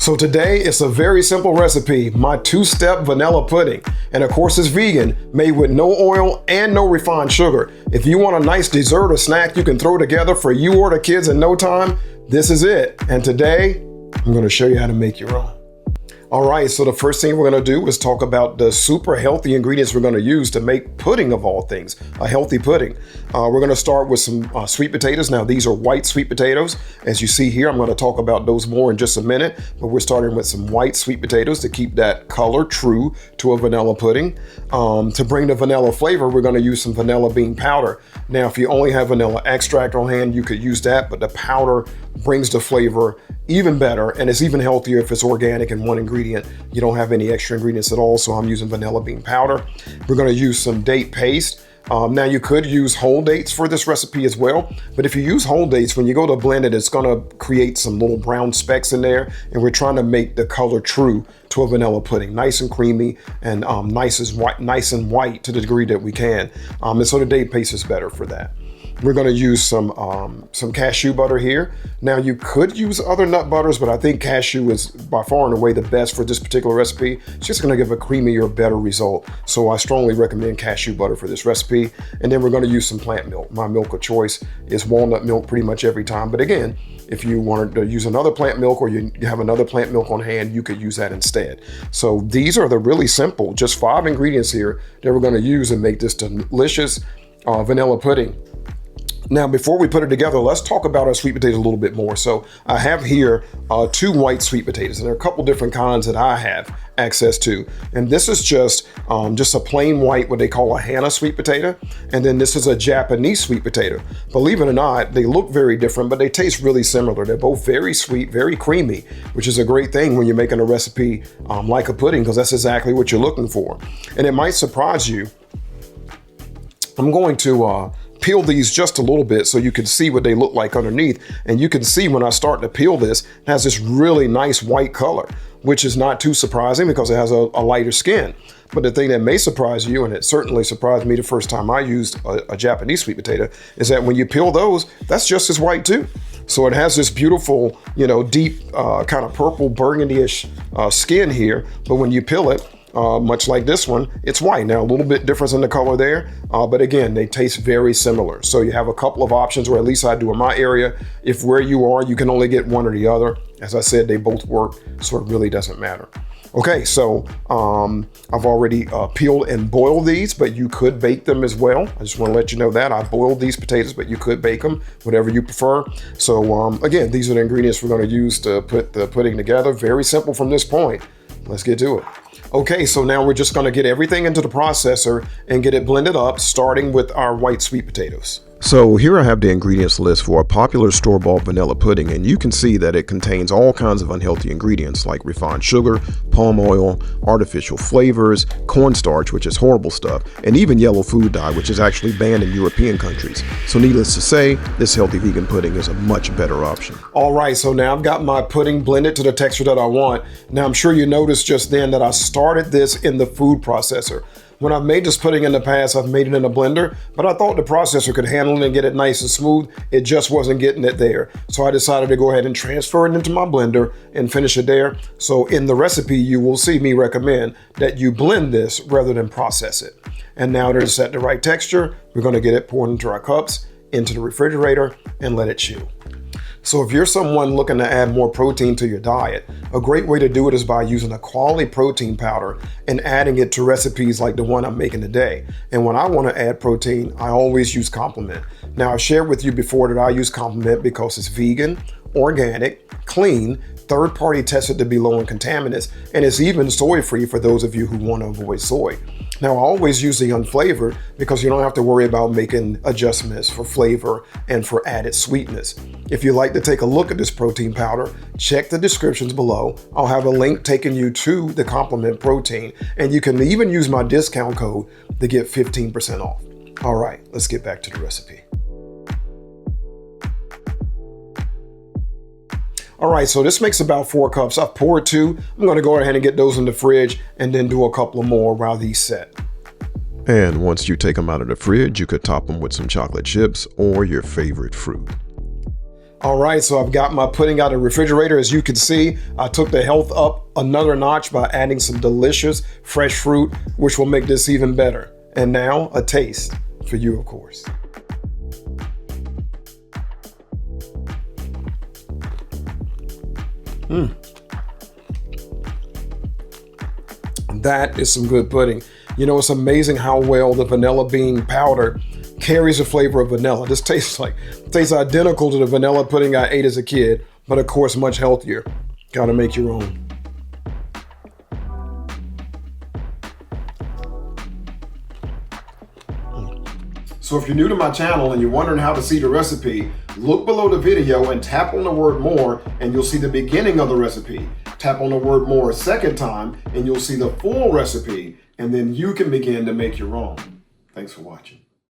So today it's a very simple recipe, my two-step vanilla pudding. And of course it's vegan, made with no oil and no refined sugar. If you want a nice dessert or snack you can throw together for you or the kids in no time, this is it. And today, I'm gonna show you how to make your own. All right, so the first thing we're gonna do is talk about the super healthy ingredients we're gonna use to make pudding of all things, a healthy pudding. We're gonna start with some sweet potatoes. Now these are white sweet potatoes. As you see here, I'm gonna talk about those more in just a minute, but we're starting with some white sweet potatoes to keep that color true to a vanilla pudding. To bring the vanilla flavor, we're gonna use some vanilla bean powder. Now, if you only have vanilla extract on hand, you could use that, but the powder brings the flavor even better, and it's even healthier if it's organic in one ingredient. You don't have any extra ingredients at all, so I'm using vanilla bean powder. We're gonna use some date paste. Now you could use whole dates for this recipe as well, but if you use whole dates, when you go to blend it, it's gonna create some little brown specks in there, and we're trying to make the color true to a vanilla pudding, nice and creamy and nice and white to the degree that we can. And so the date paste is better for that. We're going to use some cashew butter here. Now you could use other nut butters, but I think cashew is by far and away the best for this particular recipe. It's just going to give a creamier, better result. So I strongly recommend cashew butter for this recipe. And then we're going to use some plant milk. My milk of choice is walnut milk pretty much every time. But again, if you wanted to use another plant milk or you have another plant milk on hand, you could use that instead. So these are the really simple, just 5 ingredients here that we're going to use and make this delicious vanilla pudding. Now, before we put it together, let's talk about our sweet potatoes a little bit more. So I have here 2 white sweet potatoes, and there are a couple different kinds that I have access to. And this is just a plain white, what they call a Hana sweet potato. And then this is a Japanese sweet potato. Believe it or not, they look very different, but they taste really similar. They're both very sweet, very creamy, which is a great thing when you're making a recipe like a pudding, because that's exactly what you're looking for. And it might surprise you. I'm going to peel these just a little bit so you can see what they look like underneath. And you can see when I start to peel this, it has this really nice white color, which is not too surprising because it has a lighter skin. But the thing that may surprise you, and it certainly surprised me the first time I used a Japanese sweet potato, is that when you peel those, that's just as white too. So it has this beautiful, deep kind of purple burgundy-ish skin here, but when you peel it, much like this one, it's white. Now, a little bit difference in the color there, but again, they taste very similar. So you have a couple of options, or at least I do in my area. If where you are, you can only get one or the other. As I said, they both work, so it really doesn't matter. Okay, so I've already peeled and boiled these, but you could bake them as well. I just want to let you know that. I boiled these potatoes, but you could bake them, whatever you prefer. So again, these are the ingredients we're going to use to put the pudding together. Very simple from this point. Let's get to it. Okay, so now we're just going to get everything into the processor and get it blended up, starting with our white sweet potatoes. So here I have the ingredients list for a popular store-bought vanilla pudding, and you can see that it contains all kinds of unhealthy ingredients like refined sugar, palm oil, artificial flavors, cornstarch, which is horrible stuff, and even yellow food dye, which is actually banned in European countries. So needless to say, this healthy vegan pudding is a much better option. All right, so now I've got my pudding blended to the texture that I want. Now I'm sure you noticed just then that I started this in the food processor. When I've made this pudding in the past, I've made it in a blender, but I thought the processor could handle it and get it nice and smooth. It just wasn't getting it there. So I decided to go ahead and transfer it into my blender and finish it there. So in the recipe, you will see me recommend that you blend this rather than process it. And now to set the right texture, we're gonna get it poured into our cups, into the refrigerator, and let it chill. So if you're someone looking to add more protein to your diet, a great way to do it is by using a quality protein powder and adding it to recipes like the one I'm making today. And when I want to add protein, I always use Complement. Now, I've shared with you before that I use Complement because it's vegan, organic, clean, third-party tested to be low in contaminants, and it's even soy-free for those of you who want to avoid soy. Now, I always use the unflavored because you don't have to worry about making adjustments for flavor and for added sweetness. If you'd like to take a look at this protein powder, check the descriptions below. I'll have a link taking you to the Complement protein, and you can even use my discount code to get 15% off. All right, let's get back to the recipe. All right, so this makes about 4 cups. I've poured 2. I'm gonna go ahead and get those in the fridge and then do a couple more while these set. And once you take them out of the fridge, you could top them with some chocolate chips or your favorite fruit. All right, so I've got my pudding out of the refrigerator. As you can see, I took the health up another notch by adding some delicious fresh fruit, which will make this even better. And now a taste for you, of course. That is some good pudding. You know, it's amazing how well the vanilla bean powder carries the flavor of vanilla. This tastes identical to the vanilla pudding I ate as a kid, but of course much healthier. Gotta make your own. So if you're new to my channel and you're wondering how to see the recipe, look below the video and tap on the word more and you'll see the beginning of the recipe. Tap on the word more a second time and you'll see the full recipe, and then you can begin to make your own. Thanks for watching.